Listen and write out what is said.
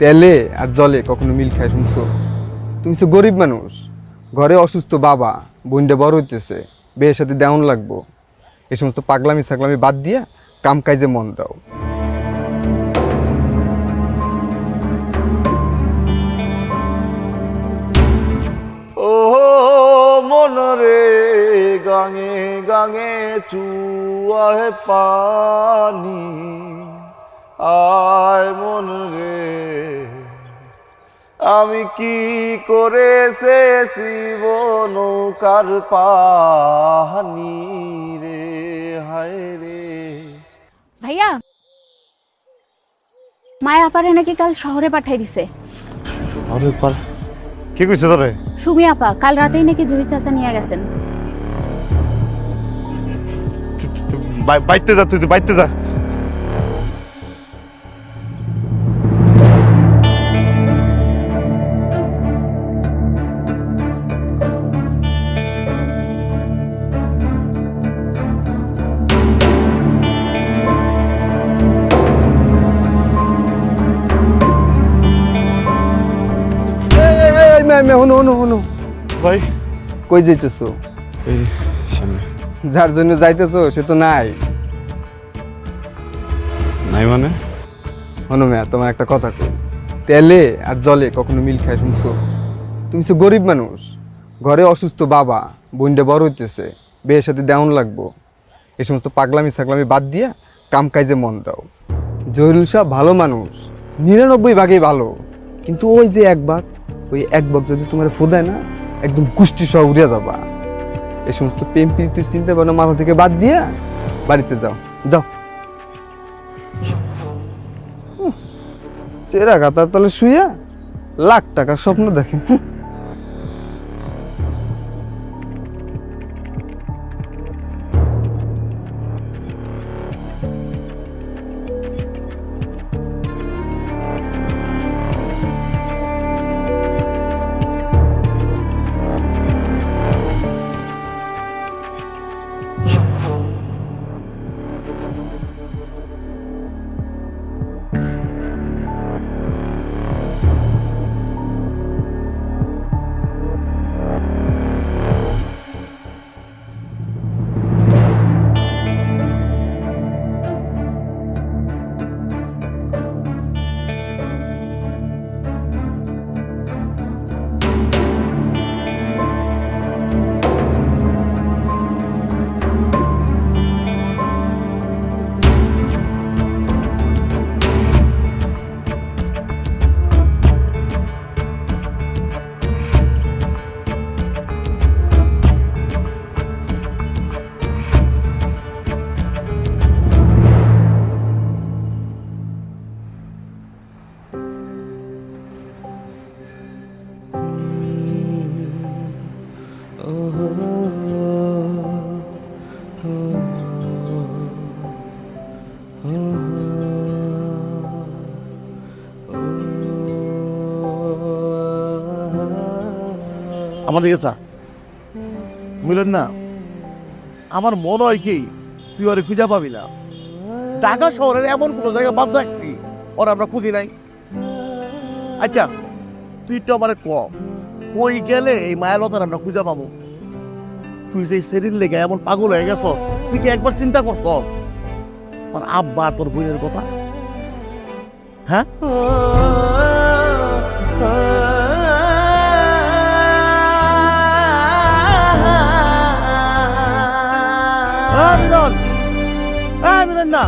তেলে আর জলে কখনো মিল খায় শুনছো? তুমি তো গরিব মানুষ, ঘরে অসুস্থ বাবা, বোনটা বড় হইতেছে, বিয়ের সাথে দেওয়ান লাগবো। এই সমস্ত পাগলামি ছাগলামি বাদ দিয়া কাম কাজে মন দাও। ও মনরে গাঙে গাঙে চুয়াহে পানি, আয় মন রে আমি কি করে শেষিব নৌকার পানি রে, হায় রে। ভাইয়া, মায়া আপারে নাকি কাল শহরে পাঠাই দিছে। আরে পার কি কইছে তোরে? সুমি আপা কাল রাতেই নাকি জহির চাচা নিয়ে গেছেন। বাইতে যা, তুই বাইতে যা। হনো ভাই কই যাইতেছো? এই সামনে। যার জন্য যাইতেছো সে তো নাই। নাই মানে? হনো মেয়া, তোমার একটা কথা কই, তেলে আর জলে কখনো মিল খায় শুনছো? তুমি তো গরিব মানুষ, ঘরে অসুস্থ বাবা, বোনটা বড় হইতেছে, বিয়ের সাথে দেওয়ান লাগবো। এই সমস্ত পাগলামি ছাগলামি বাদ দিয়া কাম কাজে মন দাও। জহিরুল সাহেব ভালো মানুষ, 99 ভাগেই ভালো, কিন্তু ওই যে ওই এক ভাগ যদি তোমার ফোদায় না, একদম কুষ্টি সহ উড়িয়া যাবা। এই সমস্ত প্রেম প্রীতির চিন্তা ভাবনা মাথা থেকে বাদ দিয়া বাড়িতে যাও যাও। সেরা গাতার তলে শুইয়া লাখ টাকার স্বপ্ন দেখে। আমার দিকে চা বুঝলেন না, আমার মনে হয় কি তুই ওরে খুঁজে পাবি না। ঢাকা শহরের এমন কোনো জায়গা বাদ রাখছি ওরা আমরা খুঁজি নাই। আচ্ছা তুই তো আমার কই গেলে এই মায়ালতার আমরা খুঁজে পাবো? তুই যে শরীর লেগে এমন পাগল হয়ে গেছস, তুই কি একবার চিন্তা করছস তোর আব্বা আর তোর বোনের কথা? হ্যাঁ মিলন, মিলন না